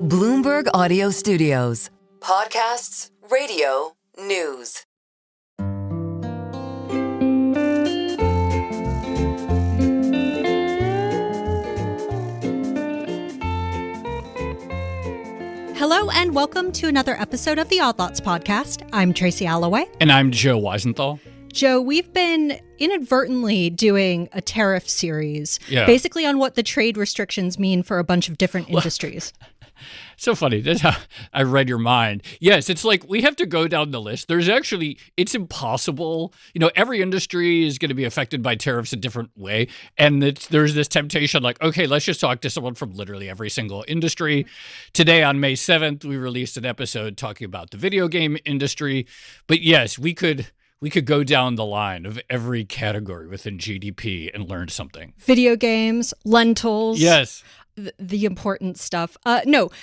Bloomberg Audio Studios. Podcasts, radio, news. Hello and welcome to another episode of the Odd Lots podcast. I'm Tracy Alloway. And I'm Joe Weisenthal. Joe, we've been inadvertently doing a tariff series, basically on what the trade restrictions mean for a bunch of different industries. So funny. That's how I read your mind. Yes, it's like we have to go down the list. It's impossible. You know, every industry is going to be affected by tariffs a different way. And there's this temptation like, okay, let's just talk to someone from literally every single industry. Today on May 7th, we released an episode talking about the video game industry. But yes, we could go down the line of every category within GDP and learn something. Video games, lentils. Yes. The important stuff.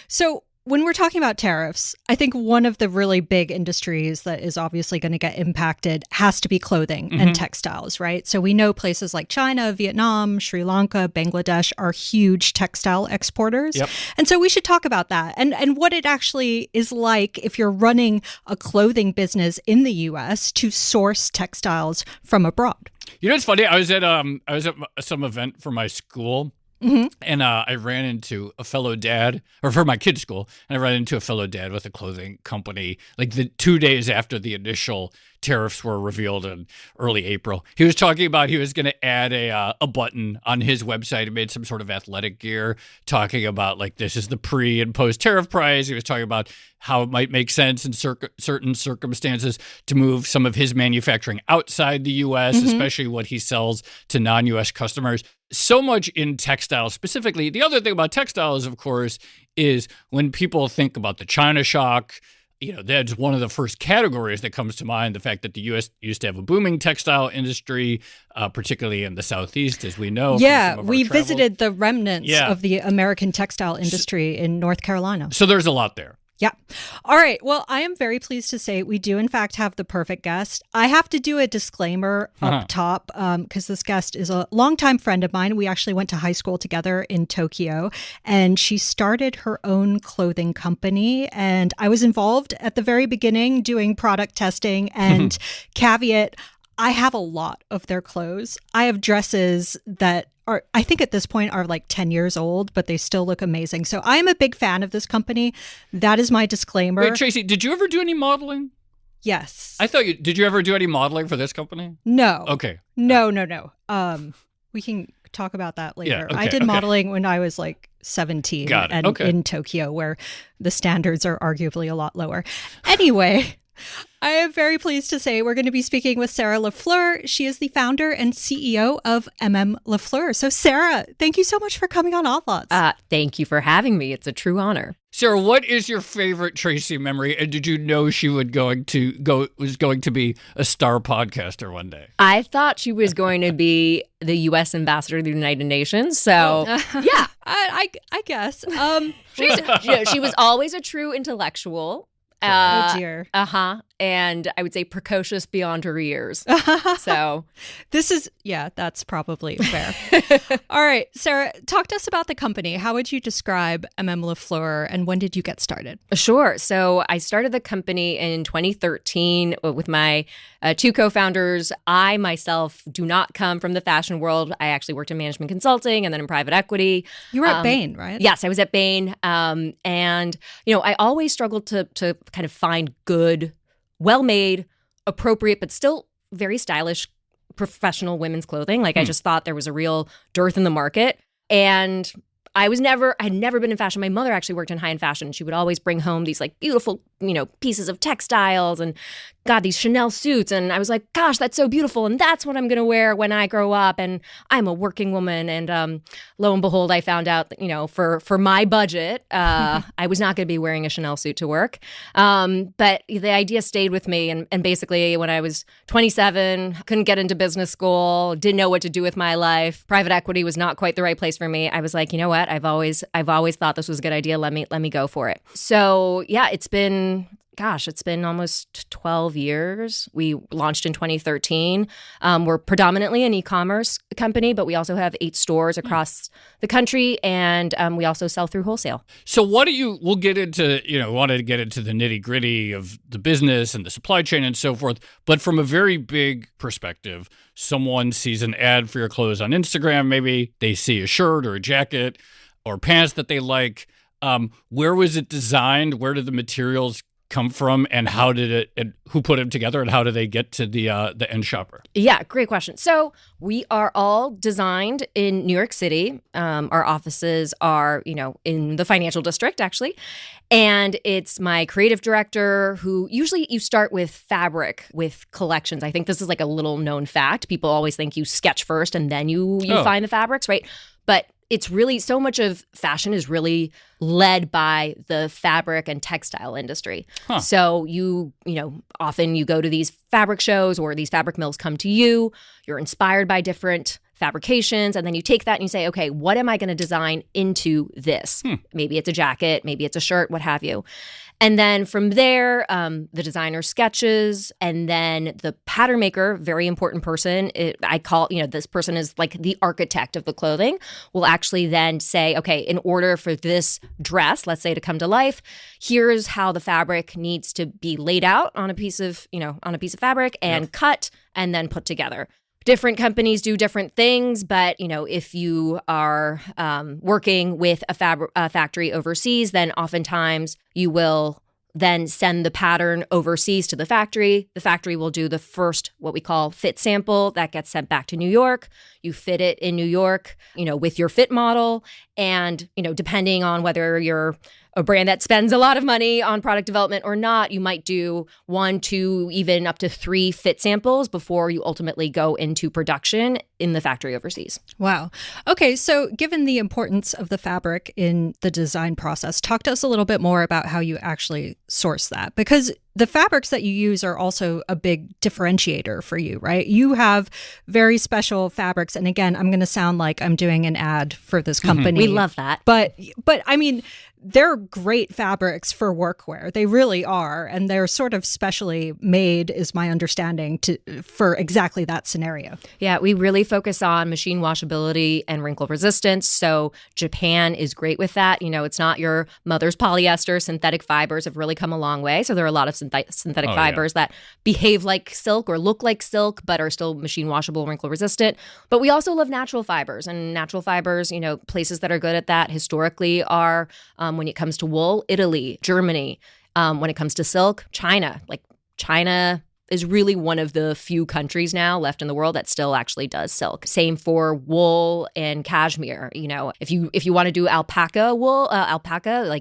So when we're talking about tariffs, I think one of the really big industries that is obviously going to get impacted has to be clothing and textiles, right? So we know places like China, Vietnam, Sri Lanka, Bangladesh are huge textile exporters. Yep. And so we should talk about that and what it actually is like if you're running a clothing business in the U.S. to source textiles from abroad. You know, it's funny. I was at some event for my school. And I ran into a fellow dad, or for my kid's school, and I ran into a fellow dad with a clothing company like the 2 days after the initial tariffs were revealed in early April. He was talking about he was going to add a button on his website. He made some sort of athletic gear talking about like this is the pre and post tariff price. He was talking about how it might make sense in certain circumstances to move some of his manufacturing outside the U.S., especially what he sells to non-U.S. customers. So much in textiles specifically. The other thing about textiles, of course, is when people think about the China shock, you know, that's one of the first categories that comes to mind, the fact that the U.S. used to have a booming textile industry, particularly in the Southeast, as we know. Yeah, we visited the remnants of the American textile industry in North Carolina. So there's a lot there. Yeah. All right. Well, I am very pleased to say we do, in fact, have the perfect guest. I have to do a disclaimer up top because this guest is a longtime friend of mine. We actually went to high school together in Tokyo, and she started her own clothing company. And I was involved at the very beginning doing product testing and caveat, I have a lot of their clothes. I have dresses that are, I think at this point are like 10 years old, but they still look amazing. So I am a big fan of this company. That is my disclaimer. Wait, Tracy, did you ever do any modeling? Yes. Did you ever do any modeling for this company? No. Okay. No. We can talk about that later. Yeah, okay, I did modeling when I was like 17 and in Tokyo, where the standards are arguably a lot lower. Anyway, I am very pleased to say we're going to be speaking with Sarah LaFleur. She is the founder and CEO of M.M.LaFleur. So Sarah, thank you so much for coming on Odd Lots. Thank you for having me. It's a true honor. Sarah, what is your favorite Tracy memory? And did you know she was going to be a star podcaster one day? I thought she was going to be the U.S. ambassador to the United Nations. So, yeah. I guess. She was always a true intellectual. Oh, dear. And I would say precocious beyond her years. So that's probably fair. All right, Sarah, talk to us about the company. How would you describe M.M.LaFleur and when did you get started? Sure. So I started the company in 2013 with my two co-founders. I myself do not come from the fashion world. I actually worked in management consulting and then in private equity. You were at Bain, right? Yes, I was at Bain. And, you know, I always struggled to kind of find good, well-made, appropriate, but still very stylish, professional women's clothing. Like I just thought there was a real dearth in the market. And I had never been in fashion. My mother actually worked in high-end fashion. She would always bring home these like beautiful, you know, pieces of textiles and these Chanel suits. And I was like, gosh, that's so beautiful. And that's what I'm going to wear when I grow up. And I'm a working woman. And lo and behold, I found out that, you know, for my budget, I was not going to be wearing a Chanel suit to work. But the idea stayed with me. And basically when I was 27, couldn't get into business school, didn't know what to do with my life. Private equity was not quite the right place for me. I was like, you know what? I've always thought this was a good idea. Let me go for it. So yeah, it's been it's been almost 12 years. We launched in 2013. We're predominantly an e-commerce company, but we also have 8 stores across the country, and we also sell through wholesale. So we'll get into, wanted to get into the nitty gritty of the business and the supply chain and so forth. But from a very big perspective, someone sees an ad for your clothes on Instagram. Maybe they see a shirt or a jacket or pants that they like. Where was it designed? Where did the materials come from, and how did it, and who put them together, and how do they get to the end shopper? Yeah, great question. So we are all designed in New York City. Our offices are, in the financial district, actually. And it's my creative director who usually you start with fabric with collections. I think this is like a little known fact. People always think you sketch first and then you find the fabrics, right? But it's really so much of fashion is really led by the fabric and textile industry. Huh. So often you go to these fabric shows or these fabric mills come to you. You're inspired by different fabrications, and then you take that and you say, okay, what am I going to design into this? Maybe it's a jacket, maybe it's a shirt, what have you. And then from there, the designer sketches, and then the pattern maker, very important person, I call, this person is like the architect of the clothing, will actually then say, okay, in order for this dress, let's say, to come to life, here's how the fabric needs to be laid out on a piece of fabric and cut and then put together. Different companies do different things, but if you are working with a factory overseas, then oftentimes you will then send the pattern overseas to the factory. The factory will do the first, what we call fit sample, that gets sent back to New York. You fit it in New York, with your fit model, and depending on whether you're a brand that spends a lot of money on product development or not, you might do 1, 2, even up to 3 fit samples before you ultimately go into production in the factory overseas. Wow. Okay, so given the importance of the fabric in the design process, talk to us a little bit more about how you actually source that, because the fabrics that you use are also a big differentiator for you, right? You have very special fabrics. And again, I'm going to sound like I'm doing an ad for this company. We love that. But I mean, they're great fabrics for workwear. They really are. And they're sort of specially made, is my understanding, for exactly that scenario. Yeah, we really focus on machine washability and wrinkle resistance. So Japan is great with that. It's not your mother's polyester. Synthetic fibers have really come a long way. So there are a lot of synthetic fibers that behave like silk or look like silk, but are still machine washable, wrinkle resistant. But we also love natural fibers. And natural fibers, places that are good at that historically are, when it comes to wool, Italy, Germany. When it comes to silk, China. China is really one of the few countries now left in the world that still actually does silk. Same for wool and cashmere. If you want to do alpaca wool,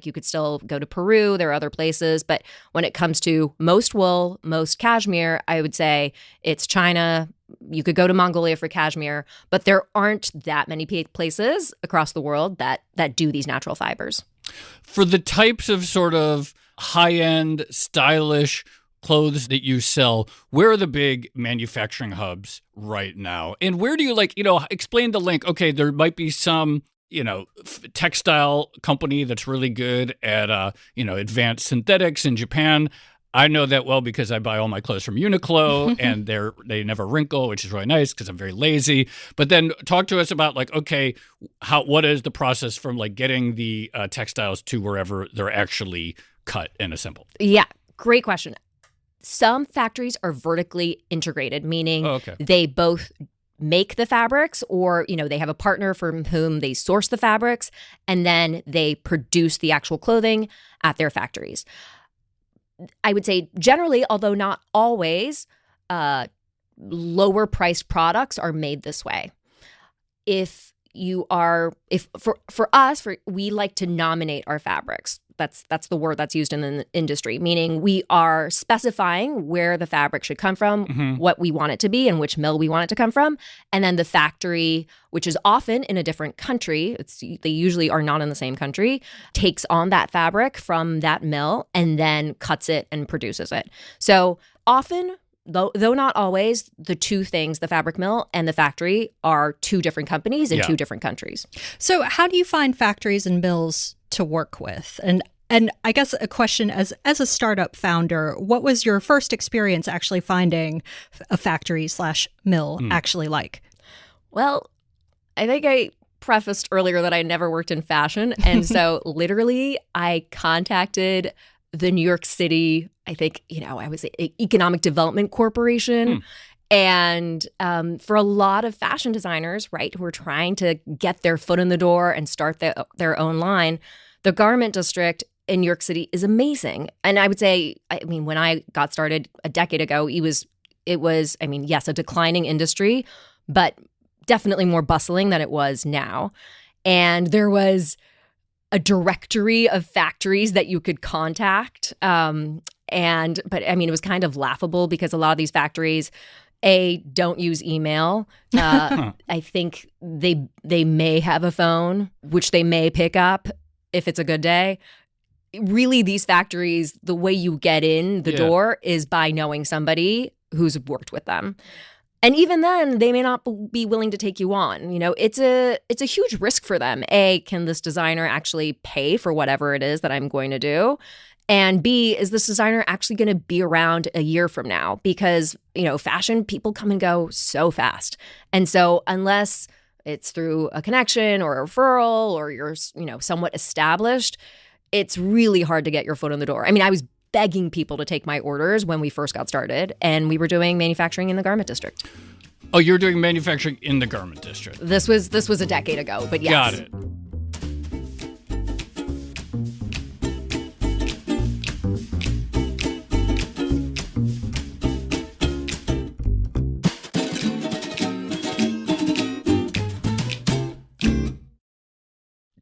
you could still go to Peru. There are other places, but when it comes to most wool, most cashmere, I would say it's China. You could go to Mongolia for cashmere, but there aren't that many places across the world that do these natural fibers. For the types of sort of high-end, stylish clothes that you sell, where are the big manufacturing hubs right now? And where do you explain the link? Okay, there might be some, textile company that's really good at, advanced synthetics in Japan. I know that well because I buy all my clothes from Uniqlo and they never wrinkle, which is really nice because I'm very lazy. But then talk to us about what is the process from getting the textiles to wherever they're actually cut and assembled? Yeah, great question. Some factories are vertically integrated, meaning they both make the fabrics or, they have a partner from whom they source the fabrics and then they produce the actual clothing at their factories. I would say generally, although not always, lower priced products are made this way. For us, we like to nominate our fabrics. That's the word that's used in the industry, meaning we are specifying where the fabric should come from, what we want it to be, and which mill we want it to come from. And then the factory, which is often in a different country, they usually are not in the same country, takes on that fabric from that mill and then cuts it and produces it. So often, though not always, the two things, the fabric mill and the factory, are two different companies in two different countries. So how do you find factories and mills to work with? And And I guess a question as a startup founder, what was your first experience actually finding a factory/mill actually like? Well, I think I prefaced earlier that I never worked in fashion. And so literally I contacted the New York City, I think, I was Economic Development Corporation. And for a lot of fashion designers, right, who are trying to get their foot in the door and start their own line, the garment district in New York City is amazing. And I would say, when I got started a decade ago, it was, yes, a declining industry, but definitely more bustling than it was now. And there was a directory of factories that you could contact. But it was kind of laughable because a lot of these factories, don't use email. I think they may have a phone, which they may pick up if it's a good day. Really, these factories, the way you get in the door is by knowing somebody who's worked with them. And even then, they may not be willing to take you on. It's a huge risk for them. A, can this designer actually pay for whatever it is that I'm going to do? And B, is this designer actually going to be around a year from now? Because, fashion, people come and go so fast. And so unless it's through a connection or a referral or you're, somewhat established, it's really hard to get your foot in the door. I was begging people to take my orders when we first got started, and we were doing manufacturing in the garment district. Oh, you were doing manufacturing in the garment district. This was a decade ago, but yes. Got it.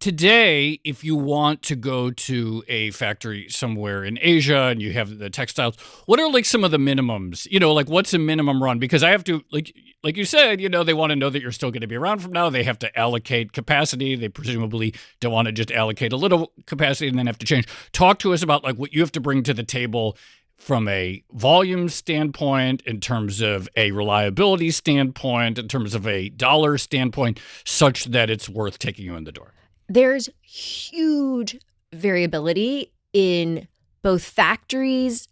Today, if you want to go to a factory somewhere in Asia and you have the textiles, what are some of the minimums? What's a minimum run? Because I have to, like you said, they want to know that you're still going to be around from now. They have to allocate capacity. They presumably don't want to just allocate a little capacity and then have to change. Talk to us about what you have to bring to the table from a volume standpoint, in terms of a reliability standpoint, in terms of a dollar standpoint, such that it's worth taking you in the door. There's huge variability in both factories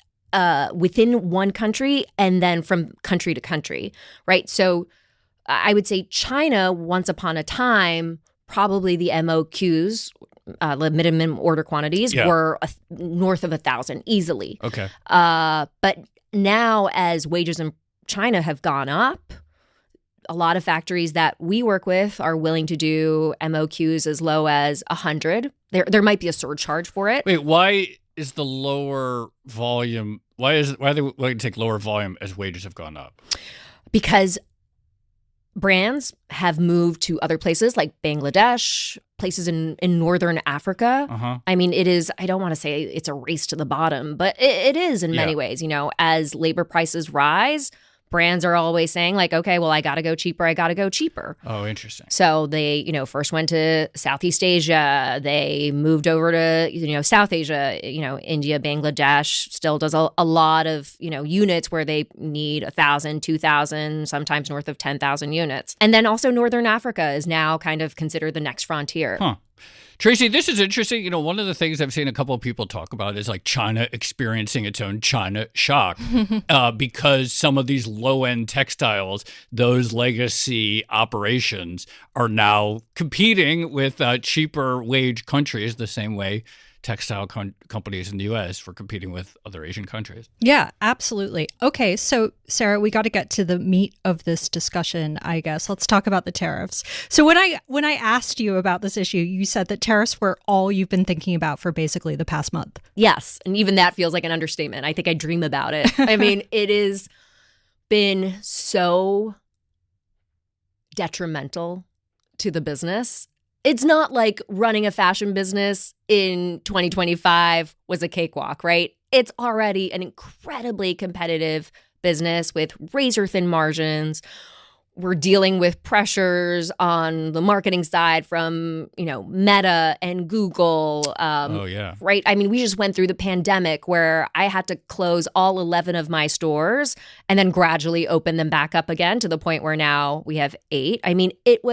within one country and then from country to country, right? So I would say China, once upon a time, probably the MOQs, the minimum order quantities, were north of 1,000 easily. Okay. But now as wages in China have gone up, a lot of factories that we work with are willing to do MOQs as low as 100. There might be a surcharge for it. Wait, why is the lower volume? Why are they willing to take lower volume as wages have gone up? Because brands have moved to other places like Bangladesh, places in northern Africa. It is, I don't want to say it's a race to the bottom, but it is in many ways. As labor prices rise, brands are always saying okay, well, I got to go cheaper. Oh, interesting. So they, first went to Southeast Asia. They moved over to, South Asia, India, Bangladesh still does a lot of, units where they need 1,000, 2,000, sometimes north of 10,000 units. And then also Northern Africa is now kind of considered the next frontier. Huh. Tracy, this is interesting. One of the things I've seen a couple of people talk about is China experiencing its own China shock because some of these low-end textiles, those legacy operations, are now competing with cheaper wage countries the same way textile companies in the U.S. were competing with other Asian countries. Yeah, absolutely. Okay, so Sarah, we got to get to the meat of this discussion, I guess. Let's talk about the tariffs. So when I asked you about this issue, you said that tariffs were all you've been thinking about for basically the past month. Yes, and even that feels like an understatement. I think I dream about it. It has been so detrimental to the business. It's not like running a fashion business in 2025 was a cakewalk, right? It's already an incredibly competitive business with razor-thin margins. We're dealing with pressures on the marketing side from, Meta and Google. Right? We just went through the pandemic where I had to close all 11 of my stores and then gradually open them back up again to the point where now we have 8. It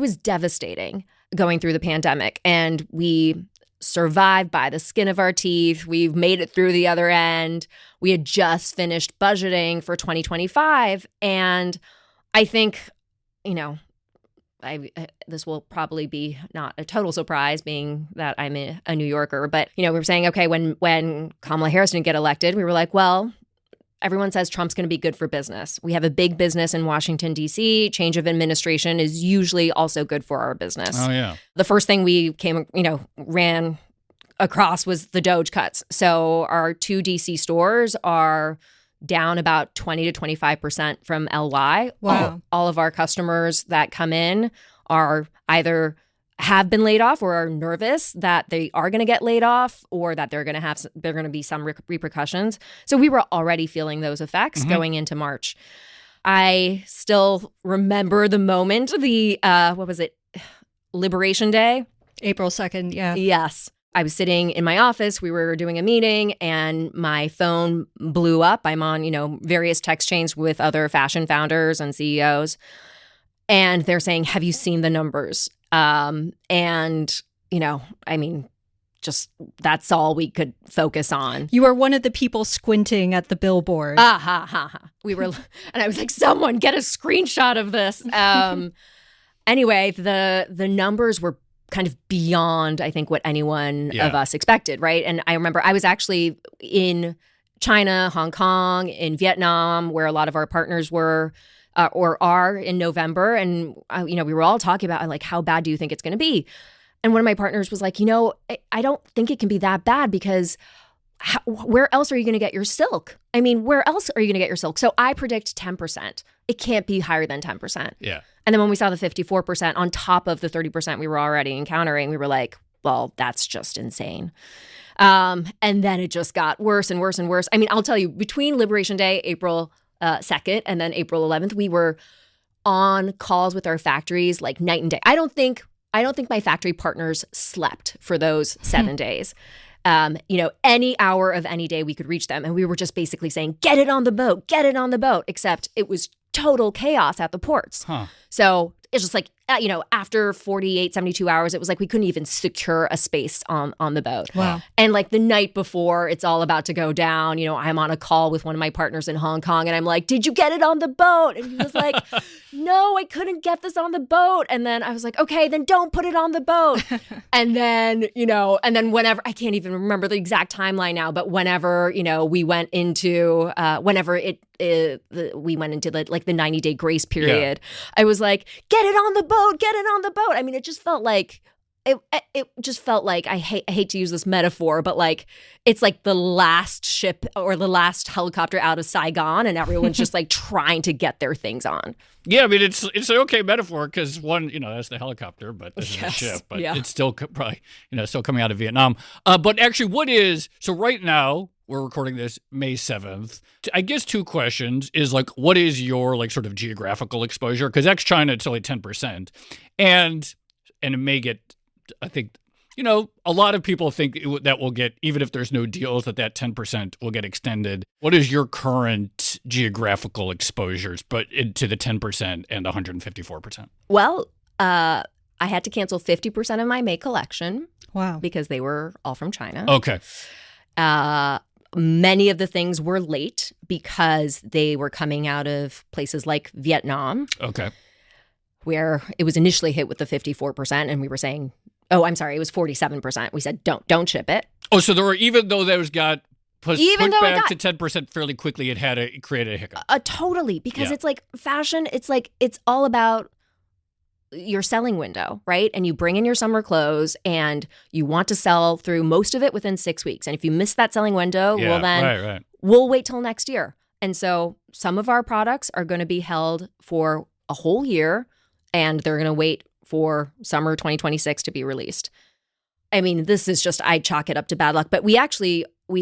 was devastating going through the pandemic. And we survived by the skin of our teeth. We've made it through the other end. We had just finished budgeting for 2025. And I think, this will probably be not a total surprise being that I'm a New Yorker. But, we were saying, okay, when Kamala Harris didn't get elected, we were like, well, everyone says Trump's going to be good for business. We have a big business in Washington, D.C. Change of administration is usually also good for our business. Oh, yeah. The first thing we ran across was the Doge cuts. So our 2 D.C. stores are down about 20 to 25% from LY. Wow. All of our customers that come in are either have been laid off or are nervous that they are going to get laid off or that they're going to be some repercussions. So we were already feeling those effects going into March. I still remember the moment, what was it? Liberation Day? April 2nd, yeah. Yes. I was sitting in my office. We were doing a meeting and my phone blew up. I'm on, various text chains with other fashion founders and CEOs. And they're saying, have you seen the numbers? Just that's all we could focus on. You were one of the people squinting at the billboard. We were, and I was like, someone get a screenshot of this. Anyway, the numbers were kind of beyond, I think, what anyone of us expected, right? And I remember I was actually in China, Hong Kong, in Vietnam, where a lot of our partners were or are in November. And, we were all talking about, like, how bad do you think it's going to be? And one of my partners was like, I don't think it can be that bad because where else are you going to get your silk? I mean, where else are you going to get your silk? So I predict 10%. It can't be higher than 10%. Yeah. And then when we saw the 54% on top of the 30% we were already encountering, we were like, well, that's just insane. And then it just got worse and worse and worse. I mean, I'll tell you, between Liberation Day, April 2nd, and then April 11th, we were on calls with our factories like night and day. I don't think my factory partners slept for those 7 days. Any hour of any day we could reach them. And we were just basically saying, get it on the boat, except it was total chaos at the ports. Huh. So it's just like, after 48, 72 hours, it was like we couldn't even secure a space on the boat. Wow. And like the night before it's all about to go down, I'm on a call with one of my partners in Hong Kong and I'm like, did you get it on the boat? And he was like, no, I couldn't get this on the boat. And then I was like, okay, then don't put it on the boat. And then, whenever, I can't even remember the exact timeline now, but whenever, we went into, we went into the 90-day grace period, I was like, get it on the boat. I mean, it just felt like I hate to use this metaphor, but like it's like the last ship or the last helicopter out of Saigon, and everyone's just like trying to get their things on. Yeah, I mean it's an okay metaphor because one, that's the helicopter, but this is a ship, but it's still probably still coming out of Vietnam. But actually, so right now we're recording this May 7th. I guess 2 questions is like, what is your like sort of geographical exposure? Because ex-China, it's only 10%. And it may get, I think, a lot of people think that will get, even if there's no deals, that 10% will get extended. What is your current geographical exposures, but to the 10% and the 154%? Well, I had to cancel 50% of my May collection. Wow. Because they were all from China. Okay. Many of the things were late because they were coming out of places like Vietnam. Okay. Where it was initially hit with the 54%, and we were saying, it was 47%. We said, don't ship it. Oh, so there were, even though those got put back to 10% fairly quickly, it created a hiccup. Totally, because it's like fashion. It's like it's all about your selling window, right? And you bring in your summer clothes and you want to sell through most of it within 6 weeks. And if you miss that selling window, we'll wait till next year. And so some of our products are going to be held for a whole year and they're going to wait for summer 2026 to be released. I mean, this is just, I chalk it up to bad luck. But we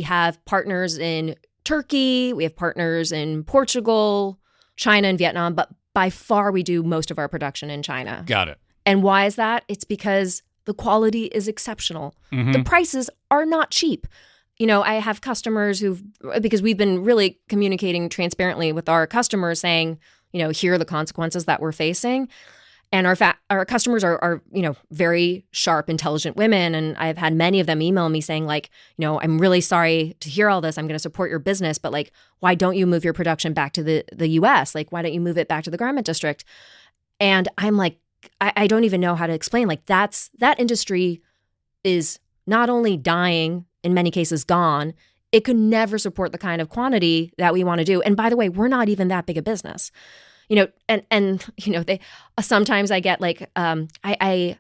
have partners in Turkey, we have partners in Portugal, China, and Vietnam, but by far, we do most of our production in China. Got it. And why is that? It's because the quality is exceptional. Mm-hmm. The prices are not cheap. I have customers because we've been really communicating transparently with our customers saying, here are the consequences that we're facing. And our customers are very sharp, intelligent women. And I've had many of them email me saying like, I'm really sorry to hear all this. I'm going to support your business, but like, why don't you move your production back to the US? Like, why don't you move it back to the garment district? And I'm like, I don't even know how to explain. Like that industry is not only dying, in many cases gone, it could never support the kind of quantity that we want to do. And by the way, we're not even that big a business. They sometimes I get like I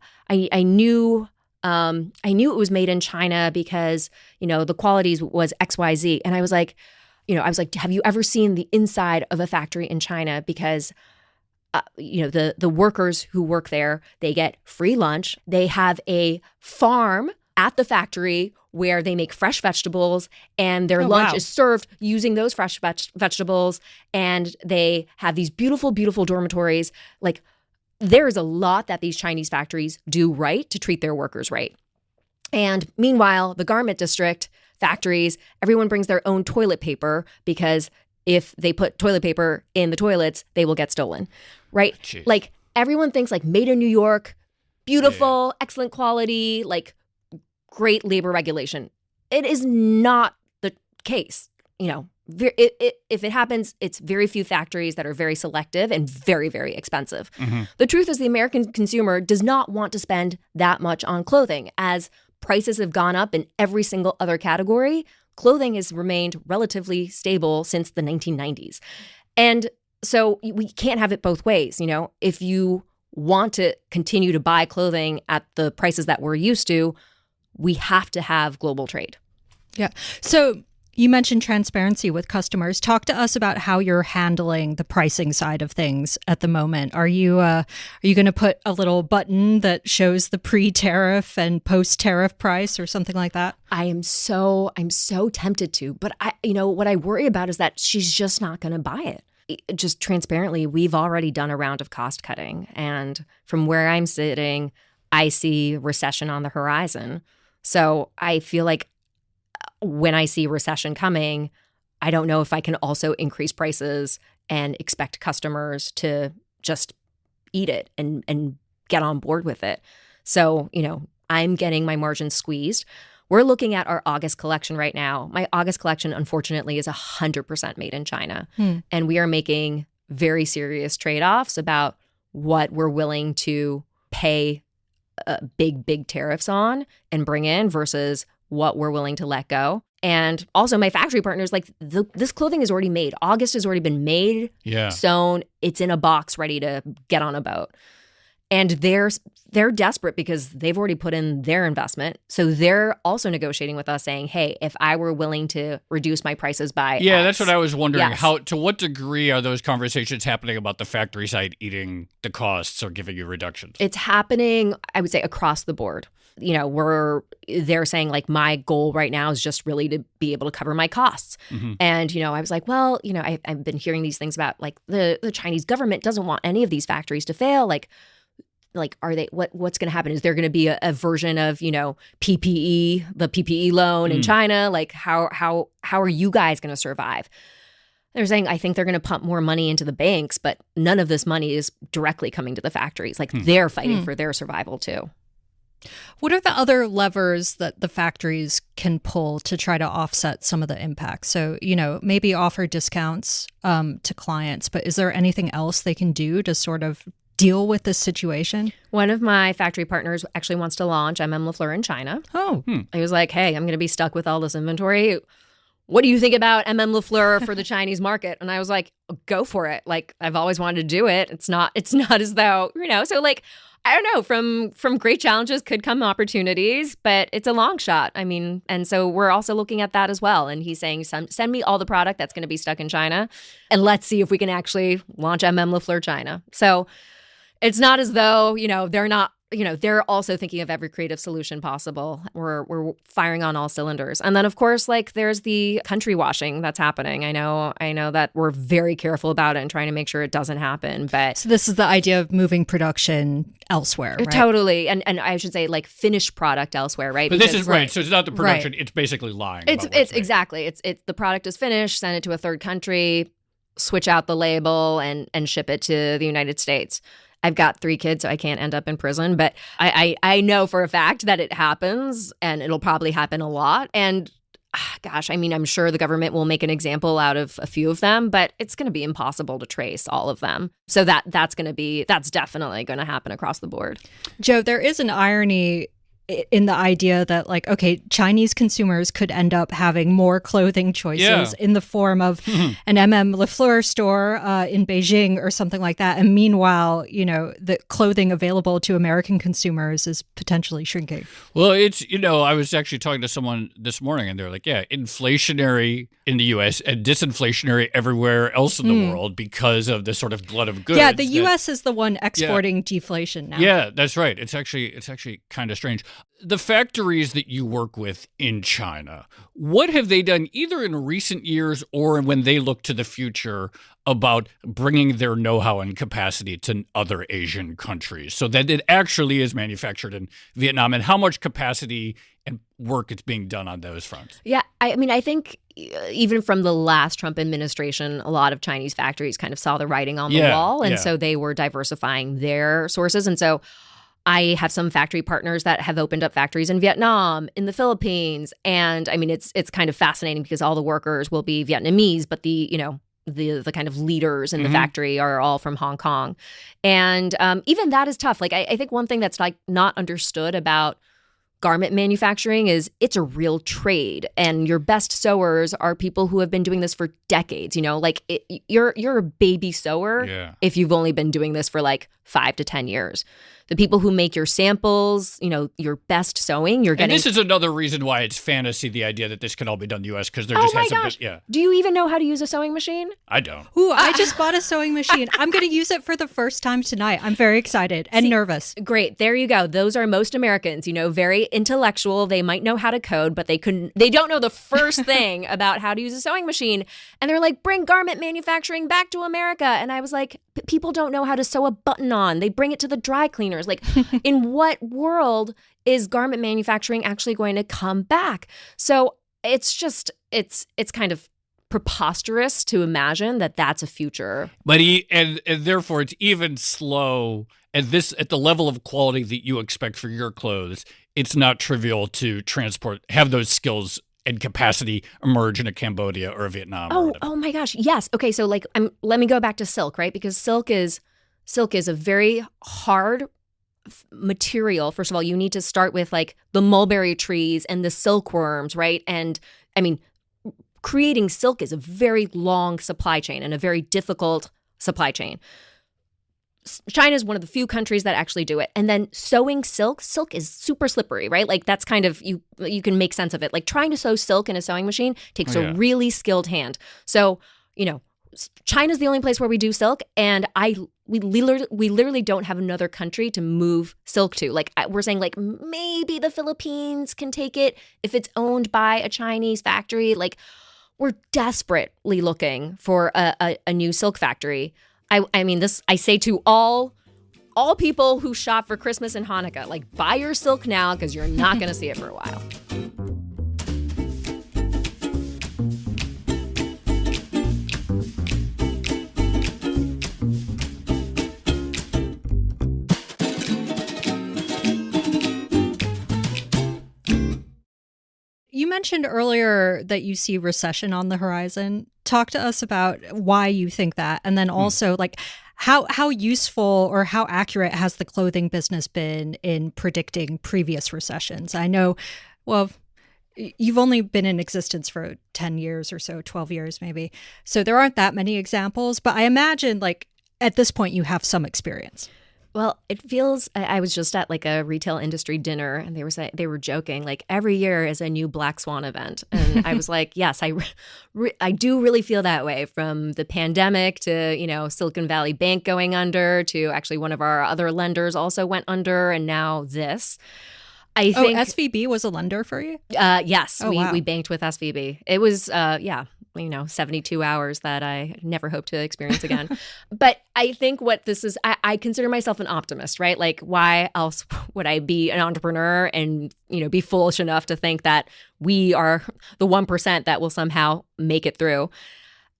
knew it was made in China because the qualities was XYZ, and I was like, have you ever seen the inside of a factory in China? Because the workers who work there, they get free lunch. They have a farm at the factory where they make fresh vegetables, and their lunch is served using those fresh vegetables. And they have these beautiful, beautiful dormitories. Like, there's a lot that these Chinese factories do right to treat their workers right. And meanwhile, the garment district factories, everyone brings their own toilet paper because if they put toilet paper in the toilets, they will get stolen, right? Jeez. Like, everyone thinks like made in New York, beautiful, excellent quality, like great labor regulation. It is not the case. If it happens, it's very few factories that are very selective and very, very expensive. Mm-hmm. The truth is the American consumer does not want to spend that much on clothing. As prices have gone up in every single other category, clothing has remained relatively stable since the 1990s. And so we can't have it both ways. If you want to continue to buy clothing at the prices that we're used to, we have to have global trade. Yeah. So you mentioned transparency with customers. Talk to us about how you're handling the pricing side of things at the moment. Are you going to put a little button that shows the pre-tariff and post-tariff price or something like that? I'm so tempted to, but what I worry about is that she's just not going to buy it. Just transparently, we've already done a round of cost cutting, and from where I'm sitting, I see recession on the horizon. So I feel like when I see recession coming, I don't know if I can also increase prices and expect customers to just eat it and get on board with it. So, I'm getting my margins squeezed. We're looking at our August collection right now. My August collection, unfortunately, is 100% made in China. And we are making very serious trade-offs about what we're willing to pay big tariffs on and bring in versus what we're willing to let go. And also my factory partners, like this clothing is already made. August has already been made, sewn. It's in a box ready to get on a boat. And they're desperate because they've already put in their investment. So they're also negotiating with us saying, hey, if I were willing to reduce my prices by X. That's what I was wondering. Yes. To what degree are those conversations happening about the factory side eating the costs or giving you reductions? It's happening, I would say, across the board. They're saying like my goal right now is just really to be able to cover my costs. Mm-hmm. And, I was like, well, I've been hearing these things about like the Chinese government doesn't want any of these factories to fail. Like, are they, what's going to happen? Is there going to be a version of, PPE, the PPE loan in China? Like, how are you guys going to survive? They're saying, I think they're going to pump more money into the banks, but none of this money is directly coming to the factories. Like, they're fighting for their survival too. What are the other levers that the factories can pull to try to offset some of the impacts? So, maybe offer discounts to clients, but is there anything else they can do to sort of deal with this situation? One of my factory partners actually wants to launch M.M.LaFleur in China. Oh. He was like, hey, I'm going to be stuck with all this inventory. What do you think about M.M.LaFleur for the Chinese market? And I was like, go for it. Like, I've always wanted to do it. It's not as though, so like, I don't know, from great challenges could come opportunities, but it's a long shot. I mean, and so we're also looking at that as well. And he's saying, send me all the product that's going to be stuck in China, and let's see if we can actually launch M.M.LaFleur China. So it's not as though, they're not, they're also thinking of every creative solution possible. We're firing on all cylinders. And then, of course, like there's the country washing that's happening. I know that we're very careful about it and trying to make sure it doesn't happen. But so this is the idea of moving production elsewhere, right? Totally. And I should say like finished product elsewhere, right? But this is right. So it's not the production. Right. It's basically lying. It's exactly. It's the product is finished, send it to a third country, switch out the label and ship it to the United States. I've got 3 kids, so I can't end up in prison. But I know for a fact that it happens, and it'll probably happen a lot. And gosh, I mean, I'm sure the government will make an example out of a few of them, but it's going to be impossible to trace all of them. So that's definitely going to happen across the board. Joe, there is an irony in the idea that, like, okay, Chinese consumers could end up having more clothing choices in the form of an M.M.LaFleur store in Beijing or something like that. And meanwhile, you know, the clothing available to American consumers is potentially shrinking. Well, it's, you know, I was actually talking to someone this morning and they're like, yeah, inflationary in the U.S. and disinflationary everywhere else in the world because of the sort of glut of goods. Yeah, the U.S. is the one exporting deflation now. Yeah, that's right. It's actually kind of strange. The factories that you work with in China, what have they done either in recent years or when they look to the future about bringing their know-how and capacity to other Asian countries so that it actually is manufactured in Vietnam, and how much capacity and work is being done on those fronts? Yeah, I mean, I think even from the last Trump administration, a lot of Chinese factories kind of saw the writing on the wall, and so they were diversifying their sources. And so I have some factory partners that have opened up factories in Vietnam, in the Philippines. And I mean, it's kind of fascinating because all the workers will be Vietnamese, but the kind of leaders in the factory are all from Hong Kong. And even that is tough. Like, I think one thing that's like not understood about garment manufacturing is it's a real trade, and your best sewers are people who have been doing this for decades. You know, like you're a baby sewer if you've only been doing this for like 5 to 10 years. The people who make your samples, you know, your best sewing, you're getting. And this is another reason why it's fantasy, the idea that this can all be done in the U.S., because there just hasn't been. Do you even know how to use a sewing machine? I don't. Ooh, I just bought a sewing machine. I'm going to use it for the first time tonight. I'm very excited and nervous. Great. There you go. Those are most Americans, you know, very intellectual. They might know how to code, but they don't know the first thing about how to use a sewing machine. And they're like, bring garment manufacturing back to America. And I was like, people don't know how to sew a button on. They bring it to the dry cleaners. Like, in what world is garment manufacturing actually going to come back? So it's just, it's kind of preposterous to imagine that that's a future. But and therefore it's even slow at the level of quality that you expect for your clothes. It's not trivial to have those skills and capacity emerge in a Cambodia or a Vietnam. Oh my gosh. Yes. Okay. So like, let me go back to silk, right? Because silk is a very hard material. First of all, you need to start with like the mulberry trees and the silkworms, right? And I mean, creating silk is a very long supply chain and a very difficult supply chain. China is one of the few countries that actually do it. And then sewing silk is super slippery, right? Like that's kind of, you can make sense of it. Like trying to sew silk in a sewing machine takes a really skilled hand. So, you know, China's the only place where we do silk, and we literally don't have another country to move silk to. Like we're saying, like maybe the Philippines can take it if it's owned by a Chinese factory. Like we're desperately looking for a new silk factory. I mean, this I say to all people who shop for Christmas and Hanukkah, like buy your silk now because you're not going to see it for a while. You mentioned earlier that you see recession on the horizon. Talk to us about why you think that, and then also like how useful or how accurate has the clothing business been in predicting previous recessions? I know, well, you've only been in existence for 10 years or so, 12 years maybe. So there aren't that many examples, but I imagine like at this point you have some experience. Well, it feels, I was just at like a retail industry dinner and they were joking, like every year is a new Black Swan event. And I was like, yes, I do really feel that way, from the pandemic to, you know, Silicon Valley Bank going under to actually one of our other lenders also went under, and now this. I think SVB was a lender for you? Yes, wow. We banked with SVB. It was, 72 hours that I never hope to experience again. But I think what this is, I consider myself an optimist, right? Like, why else would I be an entrepreneur and, you know, be foolish enough to think that we are the 1% that will somehow make it through?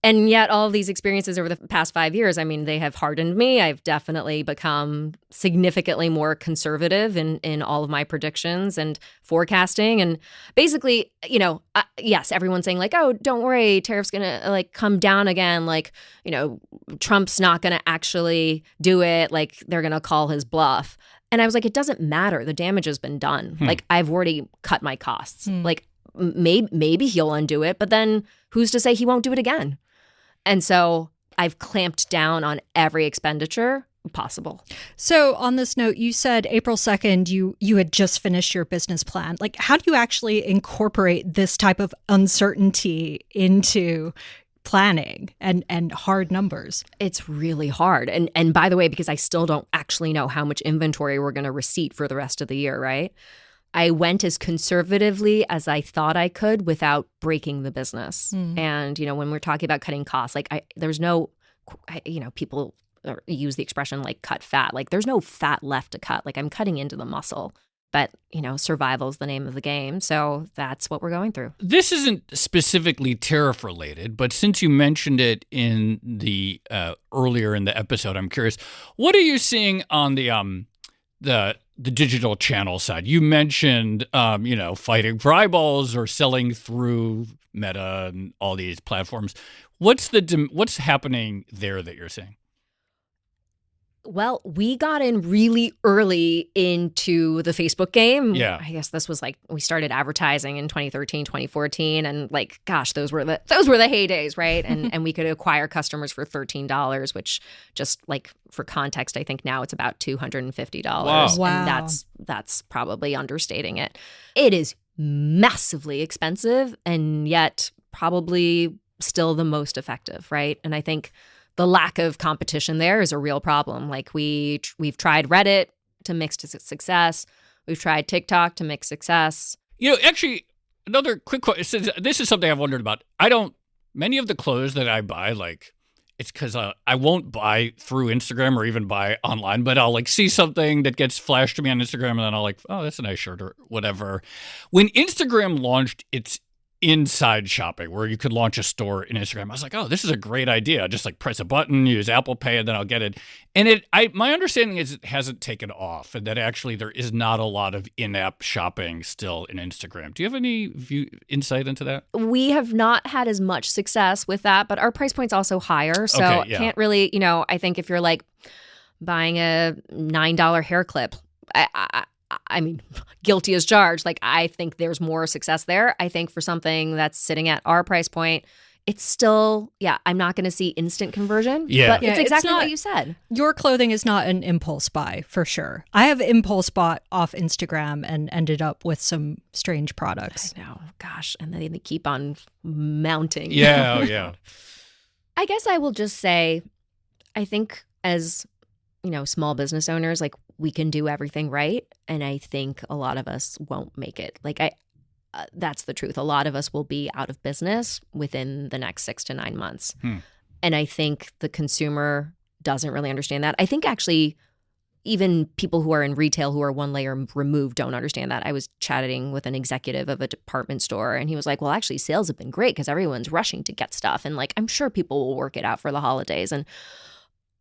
And yet all of these experiences over the past 5 years, I mean, they have hardened me. I've definitely become significantly more conservative in all of my predictions and forecasting. And basically, yes, everyone's saying like, oh, don't worry, tariffs going to like come down again. Like, Trump's not going to actually do it. Like they're going to call his bluff. And I was like, it doesn't matter. The damage has been done. Like I've already cut my costs. Like maybe he'll undo it, but then who's to say he won't do it again? And so I've clamped down on every expenditure possible. So on this note, you said April 2nd, you had just finished your business plan. Like, how do you actually incorporate this type of uncertainty into planning and hard numbers? It's really hard. And by the way, because I still don't actually know how much inventory we're going to receipt for the rest of the year, right? I went as conservatively as I thought I could without breaking the business. And, when we're talking about cutting costs, like there's no, people use the expression like cut fat. Like there's no fat left to cut. Like I'm cutting into the muscle. But, survival is the name of the game. So that's what we're going through. This isn't specifically tariff related, but since you mentioned it in the earlier in the episode, I'm curious, what are you seeing on the digital channel side? You mentioned, fighting for eyeballs or selling through Meta and all these platforms. What's happening there that you're seeing? Well, we got in really early into the Facebook game. Yeah. I guess this was like we started advertising in 2013, 2014. And like, gosh, those were the heydays, right? And we could acquire customers for $13, which just like for context, I think now it's about $250. Wow. And that's probably understating it. It is massively expensive and yet probably still the most effective, right? And I think the lack of competition there is a real problem. Like we've tried Reddit to mix to success. We've tried TikTok to mix success. Actually, another quick question. This is something I've wondered about. Many of the clothes that I buy, like, it's because I won't buy through Instagram or even buy online, but I'll like see something that gets flashed to me on Instagram and then I'll like, oh, that's a nice shirt or whatever. When Instagram launched its inside shopping where you could launch a store in Instagram, I was like, oh, this is a great idea. Just like press a button, use Apple Pay, and then I'll get it. And my understanding is it hasn't taken off and that actually there is not a lot of in-app shopping still in Instagram. Do you have any insight into that? We have not had as much success with that, but our price point's also higher. So can't really, I think if you're like buying a $9 hair clip, I mean, guilty as charged. Like, I think there's more success there. I think for something that's sitting at our price point, it's still, I'm not going to see instant conversion. Yeah. But it's exactly what you said. Your clothing is not an impulse buy, for sure. I have impulse bought off Instagram and ended up with some strange products. I know. Gosh. And then they keep on mounting. Yeah. Oh, yeah. I guess I will just say, I think as, small business owners, like, we can do everything right. And I think a lot of us won't make it. Like, that's the truth. A lot of us will be out of business within the next 6 to 9 months. And I think the consumer doesn't really understand that. I think actually even people who are in retail who are one layer removed don't understand that. I was chatting with an executive of a department store and he was like, well, actually sales have been great because everyone's rushing to get stuff. And like, I'm sure people will work it out for the holidays. And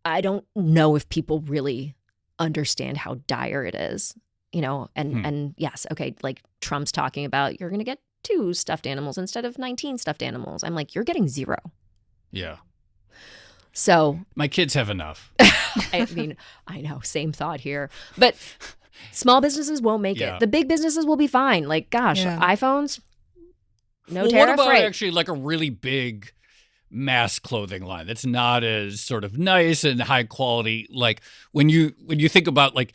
I don't know if people really understand how dire it is, and yes, okay, like Trump's talking about you're going to get 2 stuffed animals instead of 19 stuffed animals. I'm like, you're getting 0. Yeah. So my kids have enough. I mean, I know, same thought here, but small businesses won't make it. The big businesses will be fine. Like, gosh, iPhones, no tariff. What about actually like a really big mass clothing line that's not as sort of nice and high quality? Like when you think about like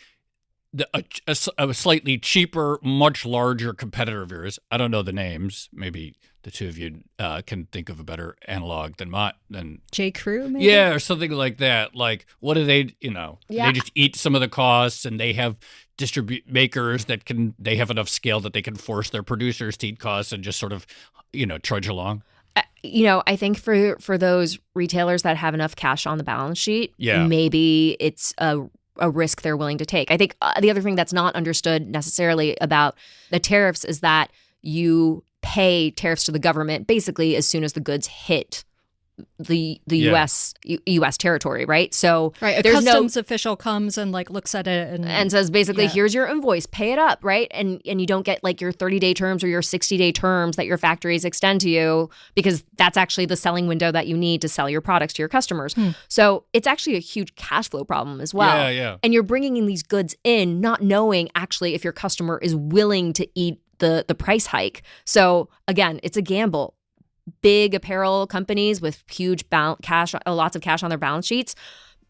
a slightly cheaper, much larger competitor of yours, I don't know the names. Maybe the two of you can think of a better analog than J. Crew, maybe? Yeah, or something like that. Like, what do they? They just eat some of the costs, and they have makers they have enough scale that they can force their producers to eat costs and just sort of, trudge along. I think for those retailers that have enough cash on the balance sheet, maybe it's a risk they're willing to take. I think the other thing that's not understood necessarily about the tariffs is that you pay tariffs to the government basically as soon as the goods hit the U.S. territory, right? So a there's customs official comes and like looks at it and says basically, here's your invoice, pay it up, right? And you don't get like your 30-day terms or your 60-day terms that your factories extend to you, because that's actually the selling window that you need to sell your products to your customers. So it's actually a huge cash flow problem as well. Yeah. And you're bringing in these goods in, not knowing actually if your customer is willing to eat the price hike. So again, it's a gamble. Big apparel companies with huge cash, lots of cash on their balance sheets,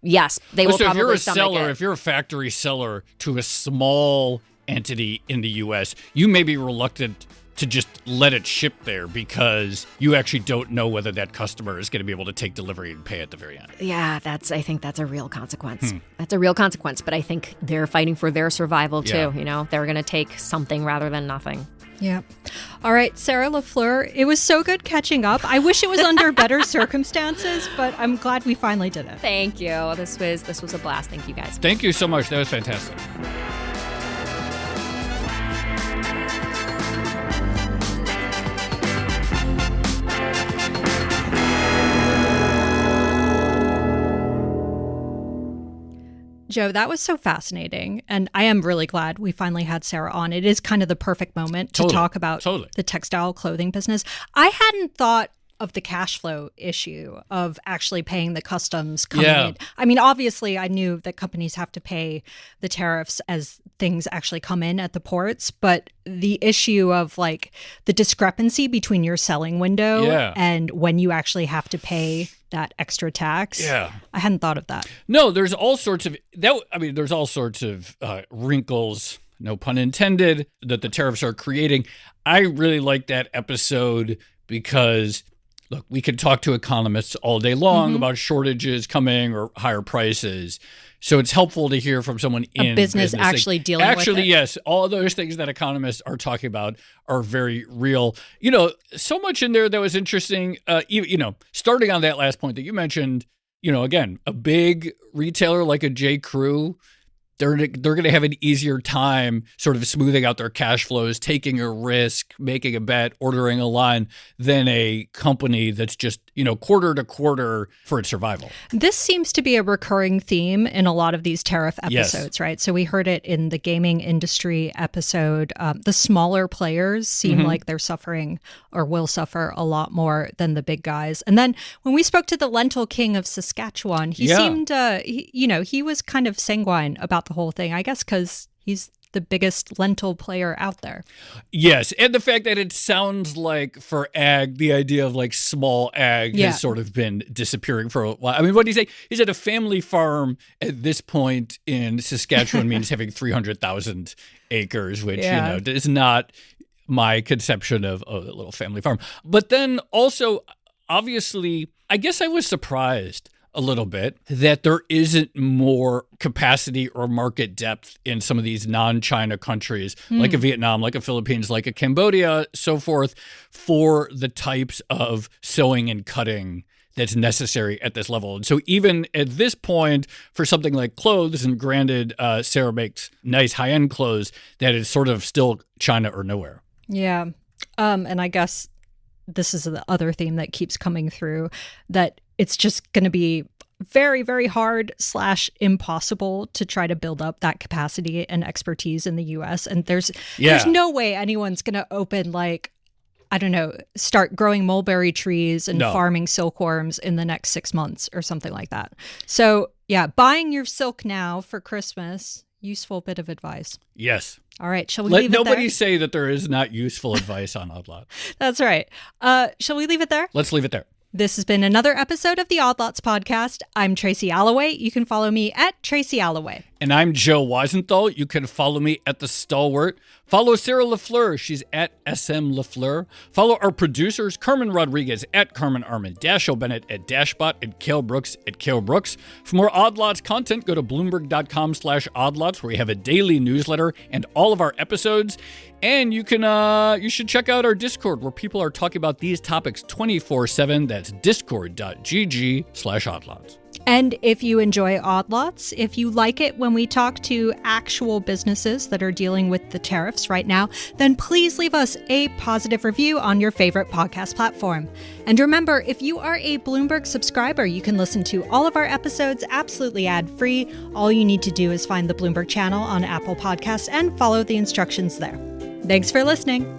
yes, they will probably if you're a stomach seller, it. if you're a factory seller to a small entity in the U.S., you may be reluctant to just let it ship there because you actually don't know whether that customer is going to be able to take delivery and pay at the very end. Yeah, I think that's a real consequence. That's a real consequence, but I think they're fighting for their survival too. Yeah. They're going to take something rather than nothing. Yeah. All right, Sarah LaFleur, it was so good catching up. I wish it was under better circumstances, but I'm glad we finally did it. Thank you. This was a blast. Thank you, guys. Thank you so much. That was fantastic. Joe, that was so fascinating. And I am really glad we finally had Sarah on. It is kind of the perfect moment to talk about the textile clothing business. I hadn't thought of the cash flow issue of actually paying the customs coming in. I mean, obviously, I knew that companies have to pay the tariffs as things actually come in at the ports. But the issue of like the discrepancy between your selling window and when you actually have to pay that extra tax. I hadn't thought of that. No, there's all sorts of wrinkles, no pun intended, that the tariffs are creating. I really like that episode because, look, we could talk to economists all day long about shortages coming or higher prices. So it's helpful to hear from someone in business actually dealing with it. Actually, yes. All those things that economists are talking about are very real. So much in there that was interesting. Starting on that last point that you mentioned, again, a big retailer like a J. Crew, they're going to have an easier time sort of smoothing out their cash flows, taking a risk, making a bet, ordering a line than a company that's just, quarter to quarter for its survival. This seems to be a recurring theme in a lot of these tariff episodes, right? So we heard it in the gaming industry episode. The smaller players seem like they're suffering or will suffer a lot more than the big guys. And then when we spoke to the lentil king of Saskatchewan, he seemed, he was kind of sanguine about the whole thing, I guess, because he's the biggest lentil player out there. Yes, and the fact that it sounds like for ag, the idea of like small ag has sort of been disappearing for a while. I mean, what do you say? He's at a family farm at this point in Saskatchewan means having 300,000 acres, which, is not my conception of a little family farm. But then also, obviously, I guess I was surprised a little bit that there isn't more capacity or market depth in some of these non-China countries, like a Vietnam, like a Philippines, like a Cambodia, so forth, for the types of sewing and cutting that's necessary at this level. And so even at this point, for something like clothes, and granted, Sarah makes nice high-end clothes, that is sort of still China or nowhere. Yeah. And I guess this is the other theme that keeps coming through, that it's just going to be very, very hard / impossible to try to build up that capacity and expertise in the U.S. And there's no way anyone's going to open start growing mulberry trees and farming silkworms in the next 6 months or something like that. So buying your silk now for Christmas, useful bit of advice. Yes. All right, shall we leave it there? Let nobody say that there is not useful advice on Odd Lot. That's right. Shall we leave it there? Let's leave it there. This has been another episode of the Odd Lots podcast. I'm Tracy Alloway. You can follow me at Tracy Alloway. And I'm Joe Weisenthal. You can follow me at The Stalwart. Follow Sarah LaFleur. She's at M.M.LaFleur. Follow our producers, Carmen Rodriguez at Carmen Armand, Dashiell Bennett at Dashbot, and Cale Brooks at Cale Brooks. For more Odd Lots content, go to Bloomberg.com/oddlots, where we have a daily newsletter and all of our episodes. And you should check out our Discord, where people are talking about these topics 24/7. That's discord.gg/oddlots. And if you enjoy Odd Lots, if you like it when we talk to actual businesses that are dealing with the tariffs right now, then please leave us a positive review on your favorite podcast platform. And remember, if you are a Bloomberg subscriber, you can listen to all of our episodes absolutely ad-free. All you need to do is find the Bloomberg channel on Apple Podcasts and follow the instructions there. Thanks for listening.